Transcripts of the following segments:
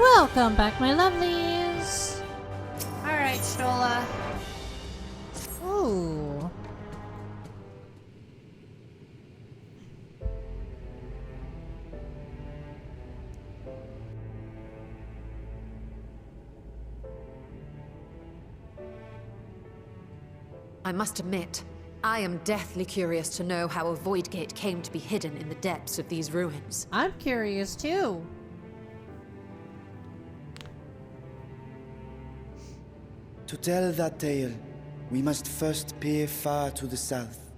Welcome back, my lovelies. Alright, Stola. Ooh. I must admit, I am deathly curious to know how a void gate came to be hidden in the depths of these ruins. I'm curious too. To tell that tale, we must first peer far to the south,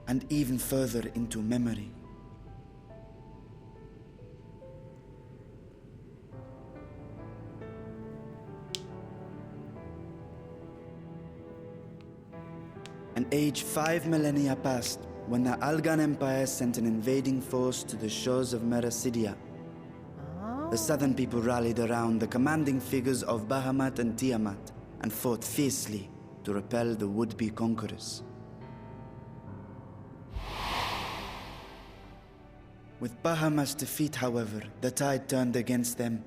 and even further into memory. An age 5 millennia passed when the Algan Empire sent an invading force to the shores of Mericidia. The southern people rallied around the commanding figures of Bahamut and Tiamat and fought fiercely to repel the would-be conquerors. With Bahamut's defeat, however, the tide turned against them.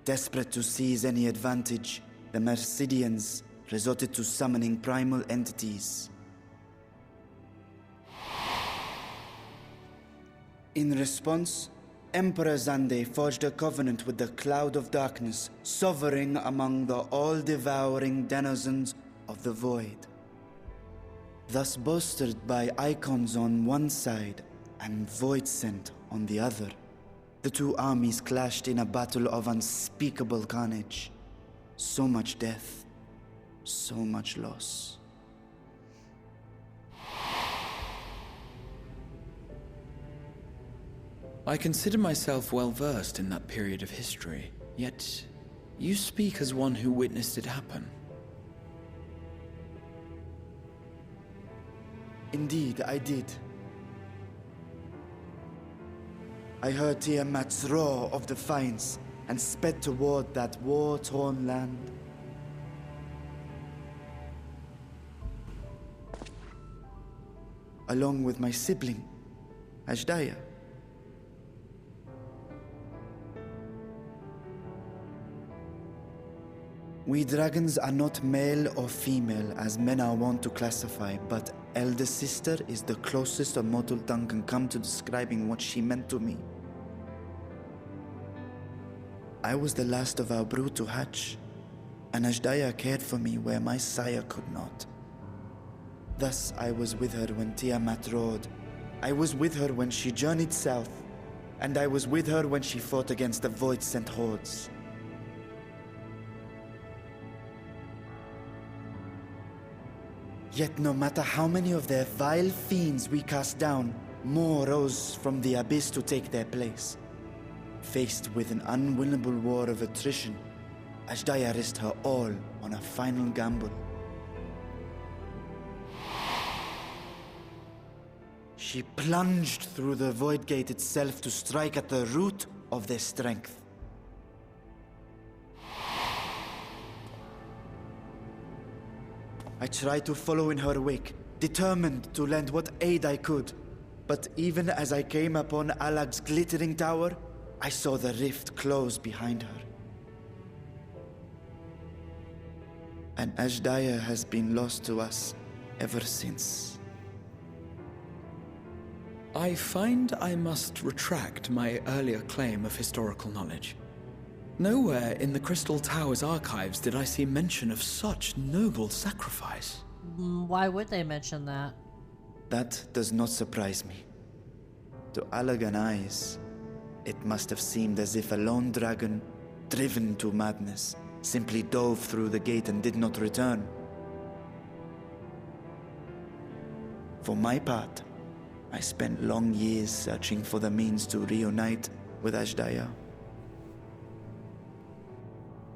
Desperate to seize any advantage, the Mercidians resorted to summoning primal entities. In response, Emperor Zande forged a covenant with the Cloud of Darkness, sovereign among the all-devouring denizens of the Void. Thus bolstered by icons on one side and Void Scent on the other, the two armies clashed in a battle of unspeakable carnage. So much death, so much loss. I consider myself well versed in that period of history, yet you speak as one who witnessed it happen. Indeed, I did. I heard Tiamat's roar of defiance and sped toward that war-torn land. Along with my sibling, Ashdaya. We dragons are not male or female as men are wont to classify, but elder sister is the closest a mortal tongue can come to describing what she meant to me. I was the last of our brood to hatch, and Ashdaya cared for me where my sire could not. Thus I was with her when Tiamat roared. I was with her when she journeyed south, and I was with her when she fought against the Void-sent hordes. Yet no matter how many of their vile fiends we cast down, more rose from the abyss to take their place. Faced with an unwinnable war of attrition, Ashdaya risked her all on a final gamble. She plunged through the Void Gate itself to strike at the root of their strength. I tried to follow in her wake, determined to lend what aid I could. But even as I came upon Alag's glittering tower, I saw the rift close behind her. And Ashdaya has been lost to us ever since. I find I must retract my earlier claim of historical knowledge. Nowhere in the Crystal Tower's archives did I see mention of such noble sacrifice. Why would they mention that? That does not surprise me. To Alagan eyes, it must have seemed as if a lone dragon, driven to madness, simply dove through the gate and did not return. For my part, I spent long years searching for the means to reunite with Ashdaya.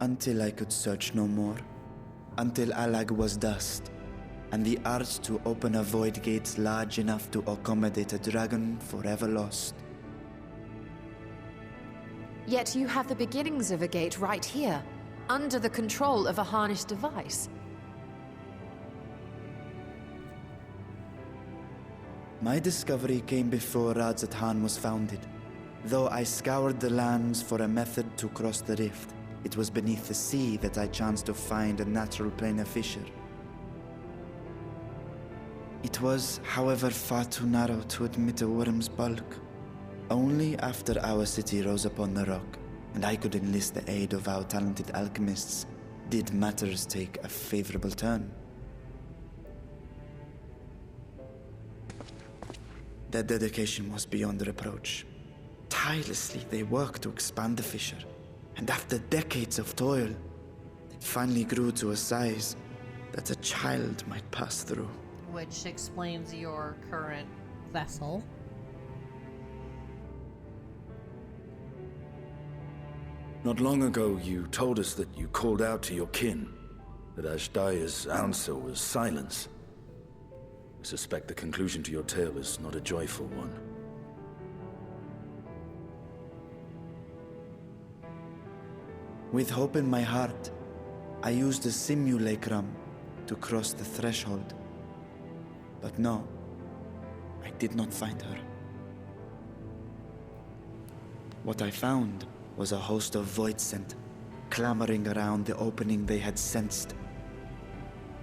Until I could search no more. Until Alag was dust, and the arts to open a void gate large enough to accommodate a dragon forever lost. Yet you have the beginnings of a gate right here, under the control of a harnessed device. My discovery came before Radzat Han was founded. Though I scoured the lands for a method to cross the rift, it was beneath the sea that I chanced to find a natural planar fissure. It was, however, far too narrow to admit a worm's bulk. Only after our city rose upon the rock, and I could enlist the aid of our talented alchemists, did matters take a favorable turn. Their dedication was beyond reproach. Tirelessly they worked to expand the fissure, and after decades of toil, it finally grew to a size that a child might pass through. Which explains your current vessel. Not long ago, you told us that you called out to your kin, that Ashdaya's answer was silence. I suspect the conclusion to your tale is not a joyful one. With hope in my heart, I used a simulacrum to cross the threshold. But no, I did not find her. What I found was a host of void scent, clamoring around the opening they had sensed.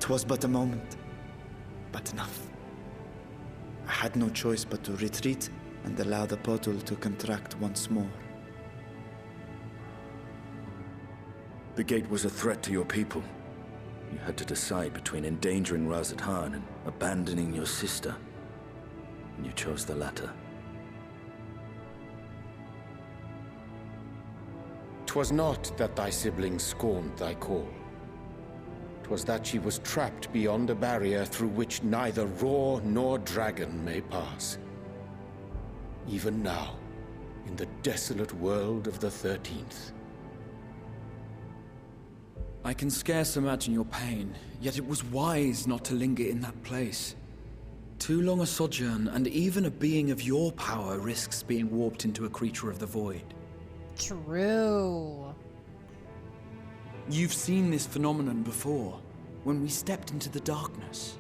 'Twas but a moment, but enough. I had no choice but to retreat and allow the portal to contract once more. The gate was a threat to your people. You had to decide between endangering Razadhan and abandoning your sister. And you chose the latter. 'Twas not that thy siblings scorned thy call. 'Twas that she was trapped beyond a barrier through which neither roar nor dragon may pass. Even now, in the desolate world of the 13th. I can scarce imagine your pain, yet it was wise not to linger in that place. Too long a sojourn, and even a being of your power risks being warped into a creature of the void. True. You've seen this phenomenon before, when we stepped into the darkness.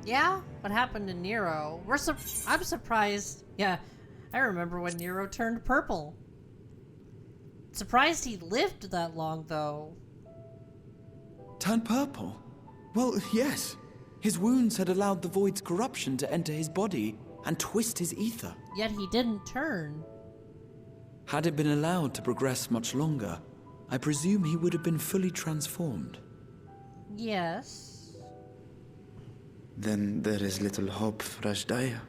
Yeah? What happened to Nero? I'm surprised. Yeah, I remember when Nero turned purple. Surprised he lived that long, though. Turned purple? Well, yes. His wounds had allowed the void's corruption to enter his body and twist his ether. Yet he didn't turn. Had it been allowed to progress much longer, I presume he would have been fully transformed. Yes. Then there is little hope for Ashdaya.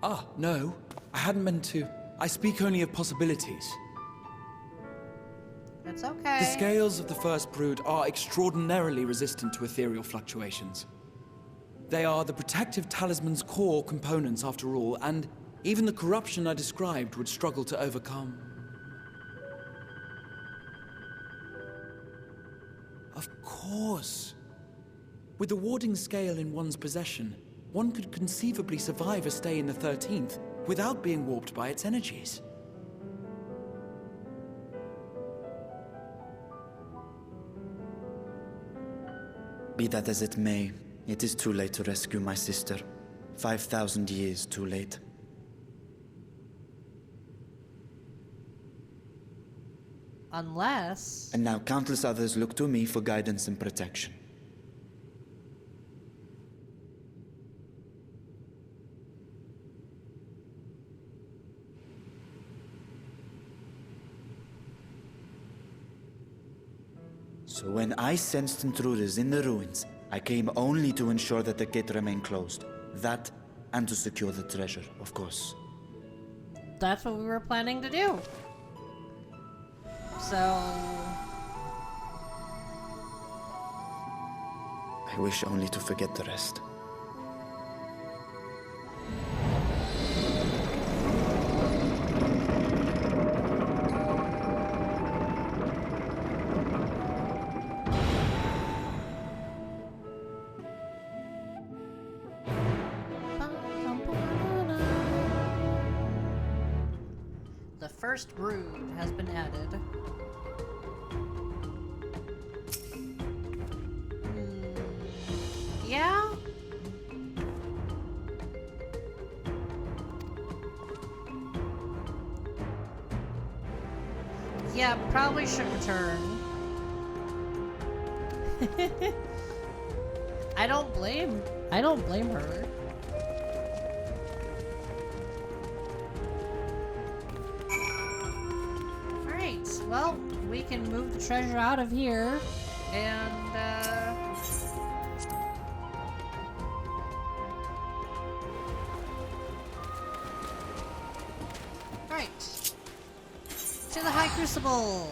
Ah, no. I hadn't meant to. I speak only of possibilities. It's okay. The scales of the first brood are extraordinarily resistant to ethereal fluctuations. They are the protective talisman's core components after all, and even the corruption I described would struggle to overcome. Of course. With the warding scale in one's possession, one could conceivably survive a stay in the 13th without being warped by its energies. Be that as it may, it is too late to rescue my sister. 5,000 years too late. Unless... And now countless others look to me for guidance and protection. So when I sensed intruders in the ruins, I came only to ensure that the gate remained closed. That, and to secure the treasure, of course. That's what we were planning to do. So... I wish only to forget the rest. The first brood has been added. Yeah? Yeah, probably should return. I don't blame her. Alright, well, we can move the treasure out of here, and, Alright. To the High Crucible!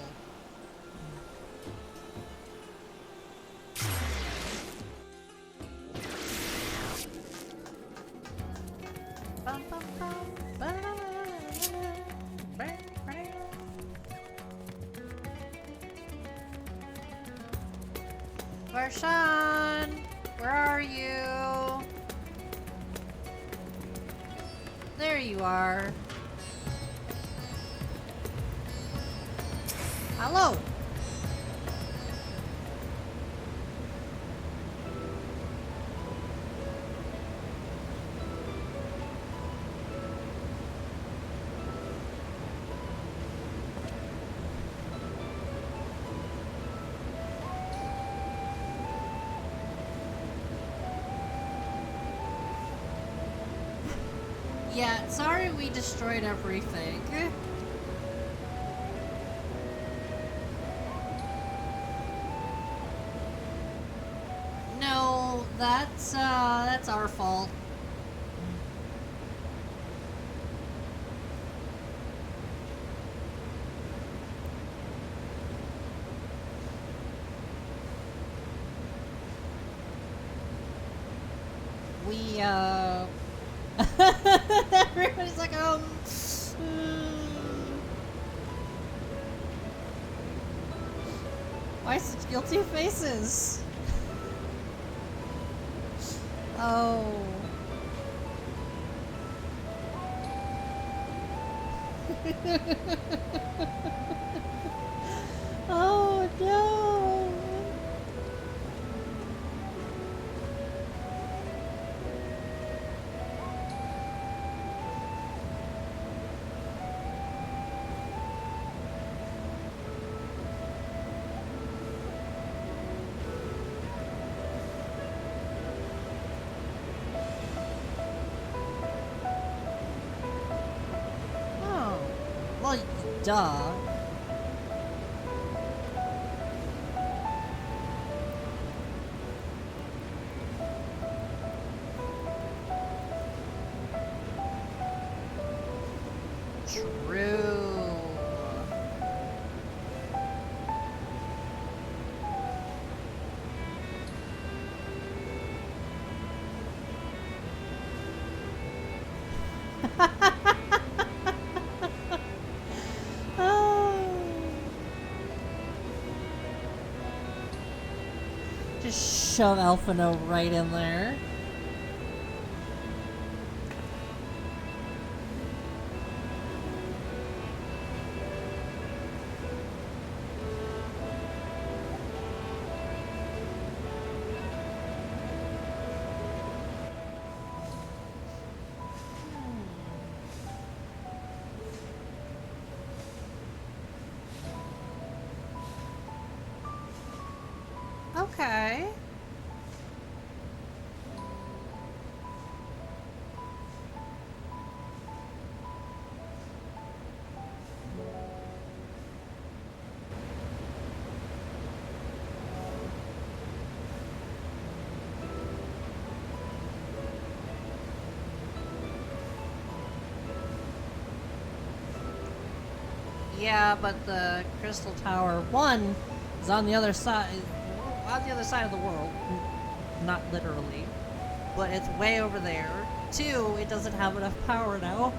Bum, bum, bum, Varshan, where are you? There you are. Hello. Yeah, sorry we destroyed everything. No, that's our fault. We, everybody's like, why such guilty faces? Oh. Oh no. Oh. Well, duh. True. Oh. Just shove Alphino right in there. Okay. Yeah, but the Crystal Tower 1 is on the other side of the world. Not literally, but it's way over there. 2, it doesn't have enough power now.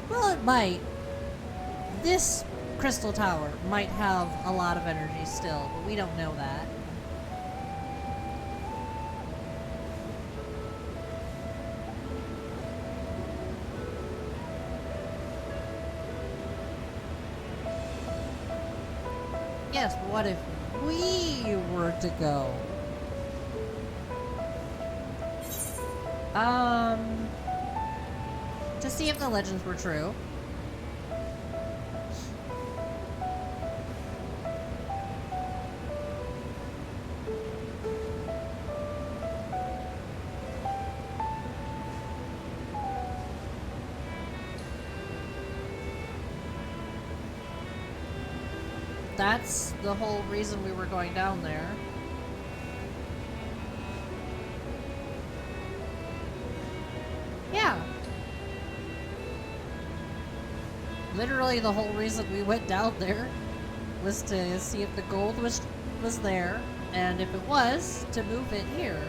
Well, it might. This Crystal Tower might have a lot of energy still, but we don't know that. Yes, but what if we were to go? To see if the legends were true. that's the whole reason we were going down there. Yeah. Literally the whole reason we went down there was to see if the gold was there, and if it was, to move it here.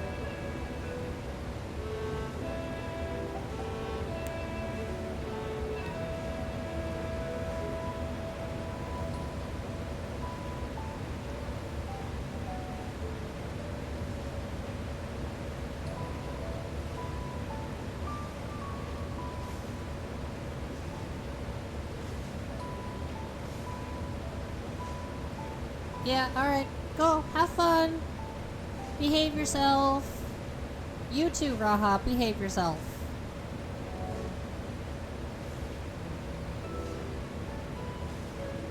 Yeah, alright. Go. Have fun. Behave yourself. You too, Raha. Behave yourself.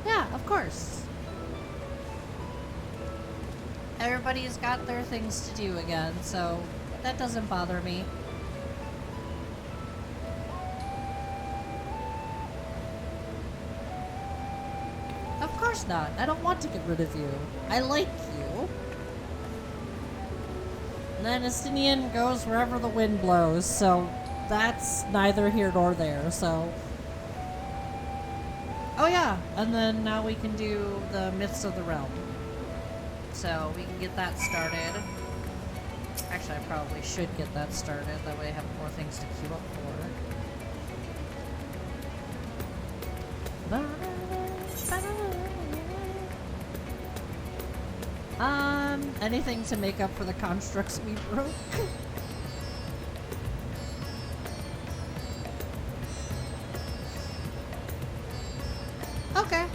Yeah, of course. Everybody's got their things to do again, so that doesn't bother me. Of course not. I don't want to get rid of you. I like you. And then Estinian goes wherever the wind blows, so that's neither here nor there, so... Oh yeah, and then now we can do the Myths of the Realm. So we can get that started. Actually, I probably should get that started, that way I have more things to queue up for. Anything to make up for the constructs we broke? Okay.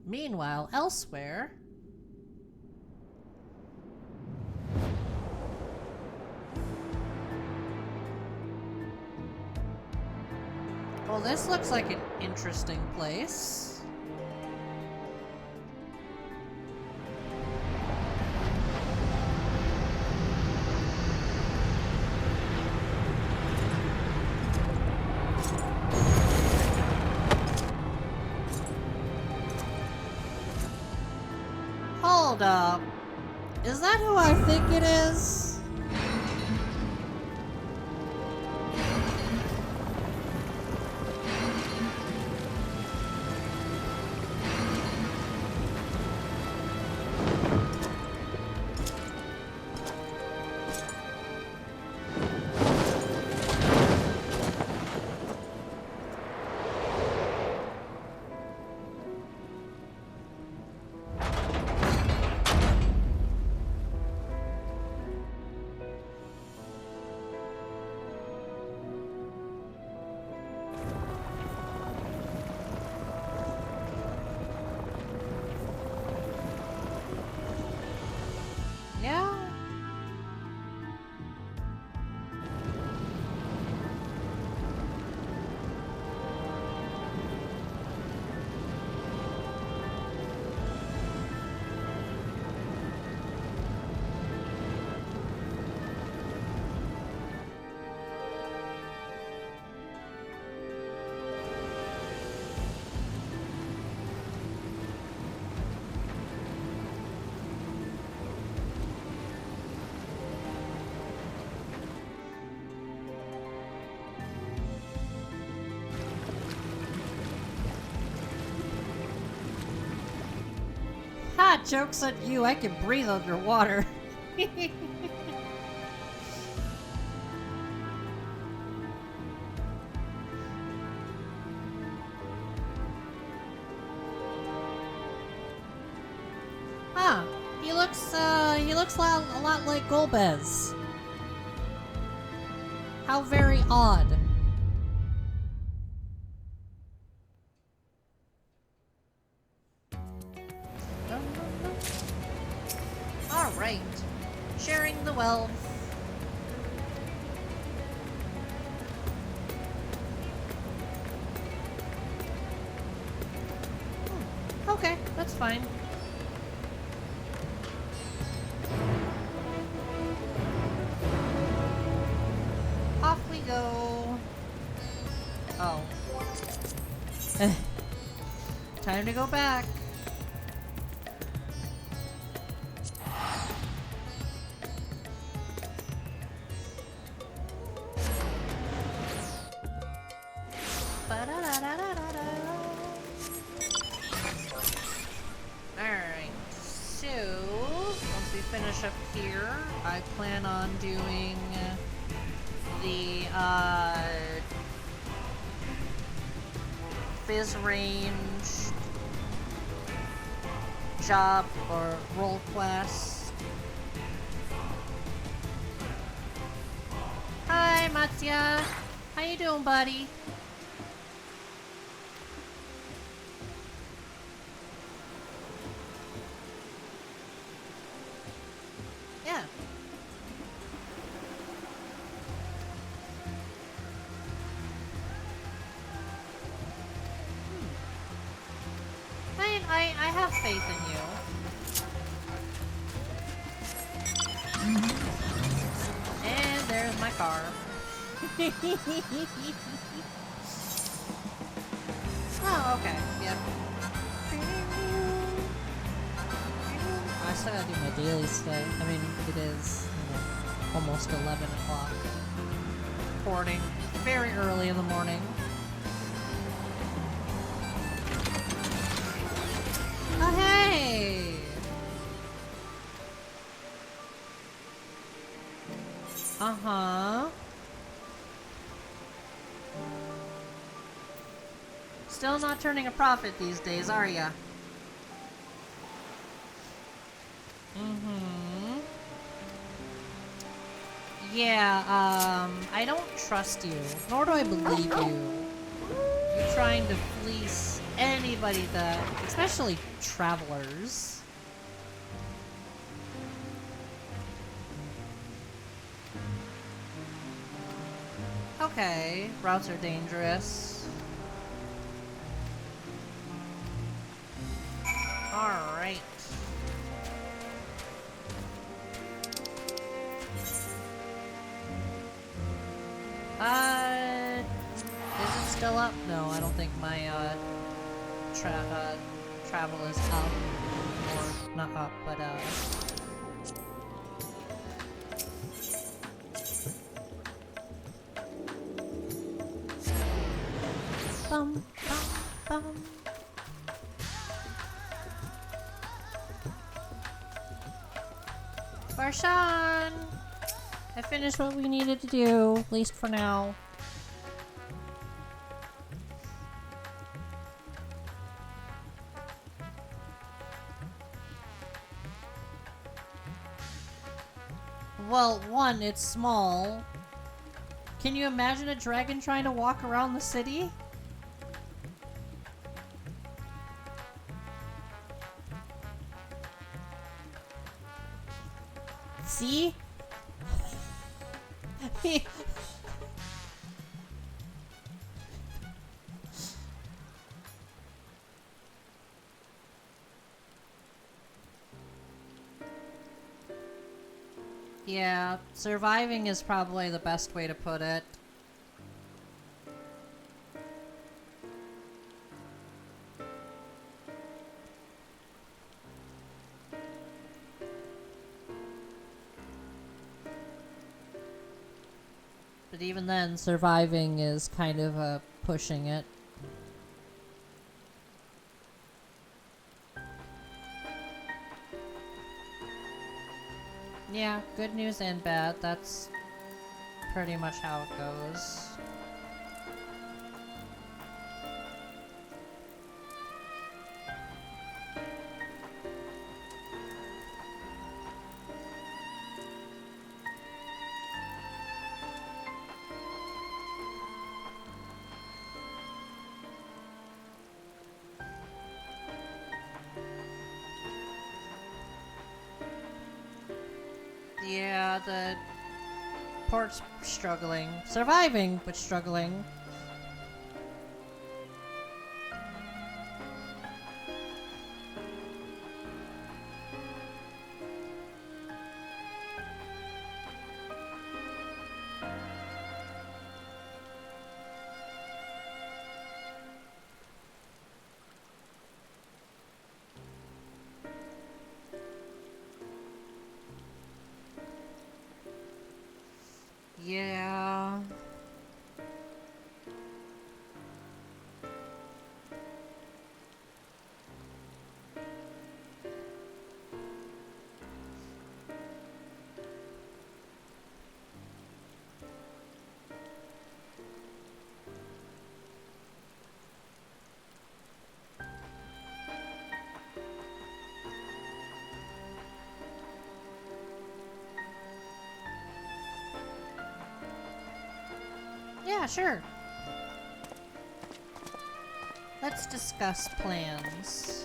Meanwhile, elsewhere... Well, this looks like an interesting place. Hold up. Is that who I think it is? Yeah. Ha! Joke's on you, I can breathe underwater. Huh. He looks a lot like Golbez. How very odd. Alright. Sharing the wealth. Okay, that's fine. go. Time to go back. Alright, so once we finish up here, I plan on doing the Fizz range job or role quest. Hi, Matsuya. How you doing, buddy? Yeah. I have faith in you. And there's my car. Oh, okay. Yep. I still gotta do my daily stay. I mean, it is, almost 11 o'clock. Recording very early in the morning. Oh, hey! Uh-huh. Still not turning a profit these days, are ya? Mm-hmm. Yeah, I don't trust you, nor do I believe you. You're trying to fleece anybody that, especially travelers. Okay, routes are dangerous. Alright. Is it still up? No, I don't think my, travel is up. Or, not up, but, bum, bum, bum. Barshan! I finished what we needed to do, at least for now. Well, one, it's small. Can you imagine a dragon trying to walk around the city? See? Yeah, surviving is probably the best way to put it. But even then, surviving is kind of pushing it. Yeah, good news and bad. That's pretty much how it goes. Yeah, the port's struggling. Surviving, but struggling. Yeah, sure. Let's discuss plans.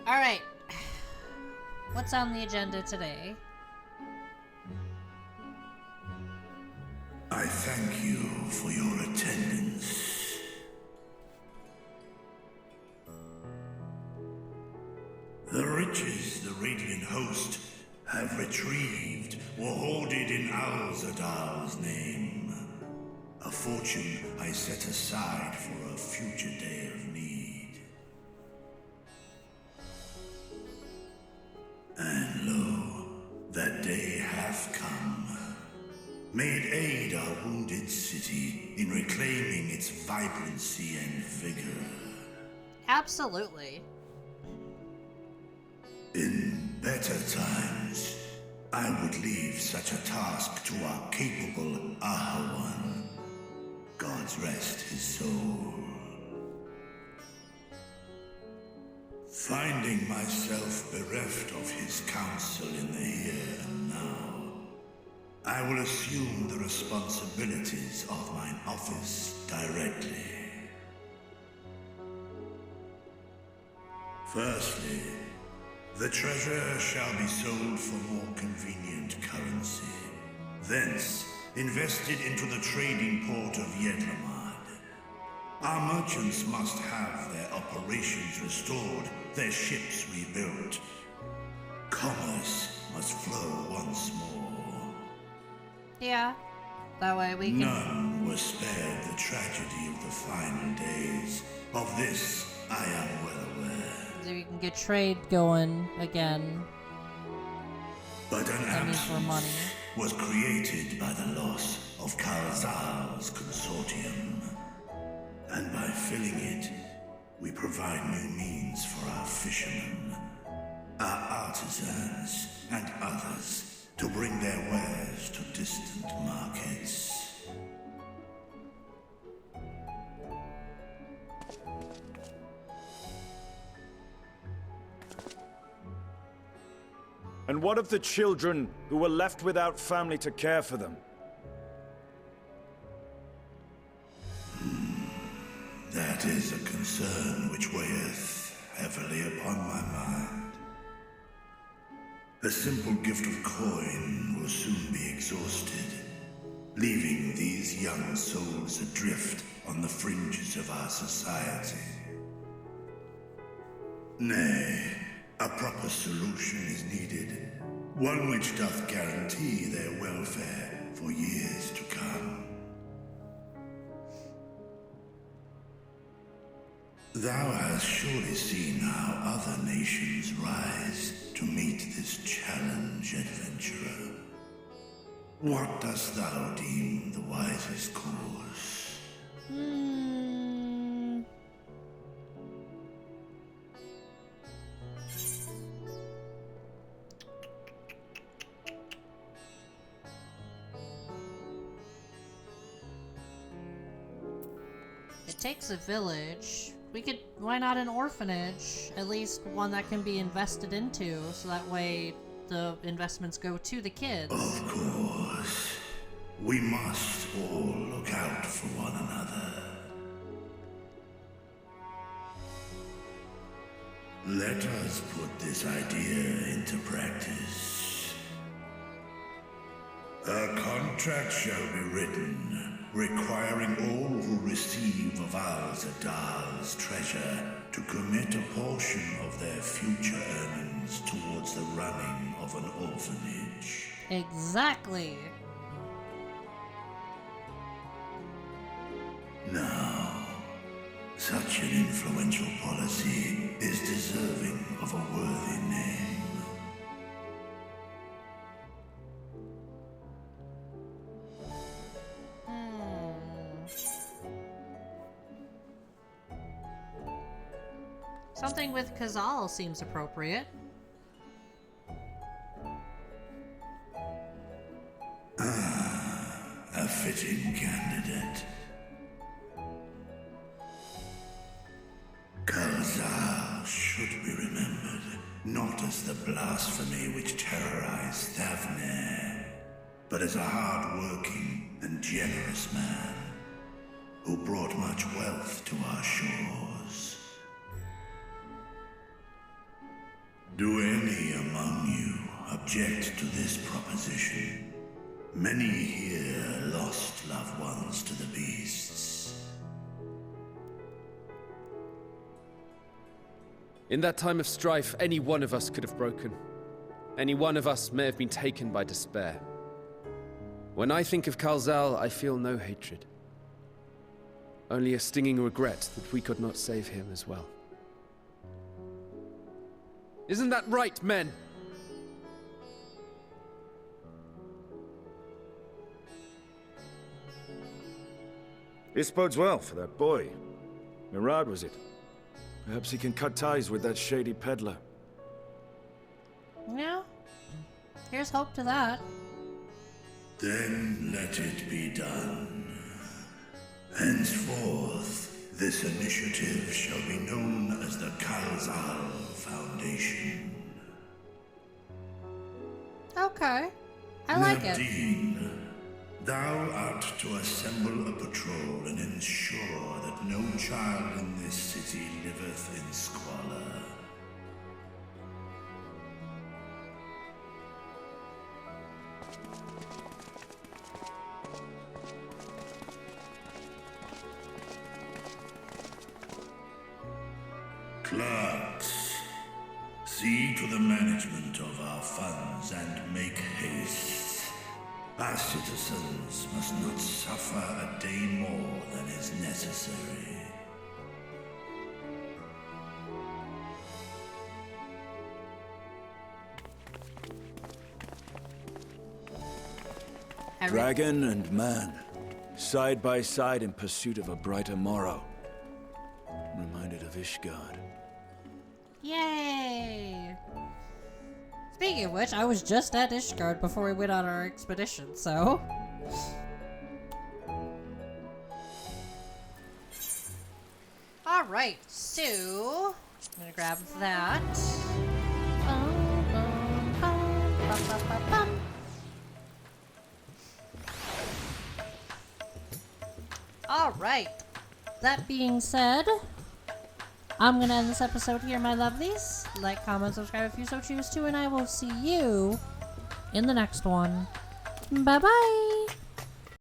Alright. What's on the agenda today? I thank you for your attendance. The riches the Radiant Host have retrieved were hoarded in Al-Zadal's name. A fortune I set aside for a future day of need. And lo, that day hath come. May it aid our wounded city in reclaiming its vibrancy and vigor. Absolutely. In better times, I would leave such a task to our capable Ahawan. God's rest his soul. Finding myself bereft of his counsel in the here and now, I will assume the responsibilities of mine office directly. Firstly, the treasure shall be sold for more convenient currency. Thence, invested into the trading port of Yedlamad. Our merchants must have their operations restored, their ships rebuilt. Commerce must flow once more. Yeah. That way we can... None were spared the tragedy of the final days. Of this, I am well aware. So we can get trade going again. But an That means more money. absence was created by the loss of Kalzal's consortium. And by filling it, we provide new means for our fishermen, our artisans, and others to bring their wares to distant markets. And what of the children who were left without family to care for them? That is a concern which weigheth heavily upon my mind. A simple gift of coin will soon be exhausted, leaving these young souls adrift on the fringes of our society. Nay, a proper solution is needed, one which doth guarantee their welfare for years to come. Thou hast surely seen how other nations rise to meet this challenge, adventurer. What dost thou deem the wisest course? It takes a village. We could, why not an orphanage? At least one that can be invested into, so that way the investments go to the kids. Of course. We must all look out for one another. Let us put this idea into practice. A contract shall be written, requiring all who receive of Al-Zadal's treasure to commit a portion of their future earnings towards the running of an orphanage. Exactly. Now, such an influential policy is deserving of a worthy name. Something with Kazal seems appropriate. A fitting candidate. Kalzal should be as the blasphemy which terrorized Thavne, but as a hard-working and generous man who brought much wealth to our shores. Do any among you object to this proposition? Many here lost loved ones to the beasts. In that time of strife, any one of us could have broken. Any one of us may have been taken by despair. When I think of Kalzal, I feel no hatred. Only a stinging regret that we could not save him as well. Isn't that right, men? This bodes well for that boy. Mirad, was it? Perhaps he can cut ties with that shady peddler. Yeah. Here's hope to that. Then let it be done. Henceforth, this initiative shall be known as the Kalzal Foundation. Okay. I like it. Navdeen, thou art to assemble a patrol and ensure that no child in this city liveth in squalor. Clerks, see to the management of our funds and make haste. Our citizens must not suffer a day more than is necessary. Dragon and man, side by side in pursuit of a brighter morrow. Reminded of Ishgard. Yay! Speaking of which, I was just at Ishgard before we went on our expedition, so... Alright, so... I'm gonna grab that. Alright. That being said, I'm gonna end this episode here, my lovelies. Like, comment, subscribe if you so choose to, and I will see you in the next one. Bye-bye!